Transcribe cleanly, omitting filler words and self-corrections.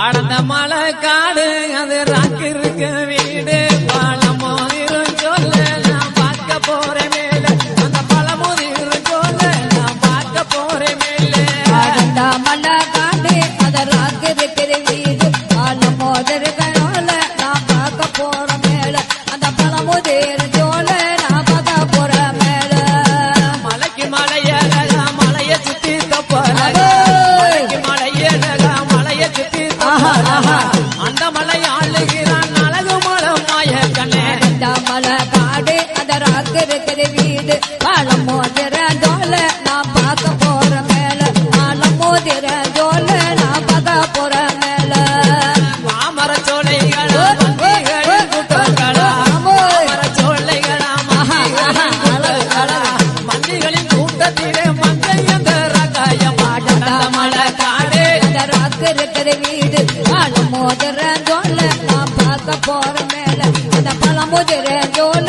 அடந்த மலை காடு அது ராக்கு இருக்கு வீடு பழமுதிரும் சொல்ல நான் பார்க்க போறேன் மேல அந்த பழமுதிரும் சொல்ல நான் பார்க்க போறேன் மேல அடந்த மலை காடு அது ராக்கு இருக்கிற வீடு பழமுதிரும் நான் பார்க்க போறேன் மேல அந்த பழமுதிரும் சொல்ல நான் பார்க்க போறேன் மேல மலைக்கு மலையழகா மலைய சுத்தி தப்பழகா மலைக்கு மலையழகா மலைய சுத்தி அந்த மலை ஆளுகிறான் அழகு மலம் மாய கண்ணே அந்த மலை காடு அந்த ராக்கு இருக்கிற வீடு பழம் மோதிர ஜோல நான் பார்க்க போற மேல பழம் மோதிர ஜோல நான் பார்க்க போற மேல மாமர சோலைகளா மந்திகளின் கூட்டங்களா மாமர சோலைகளா மந்திகளின் கூட்டத்திலே மந்தையந்த ரகாய பாடந்த மலை காடு அந்த ராக்கு இருக்கிற வீடு பழம் மோதிர ஜோல நான் பார்க்க போற மேல அந்த பழம் மோதிர ஜோல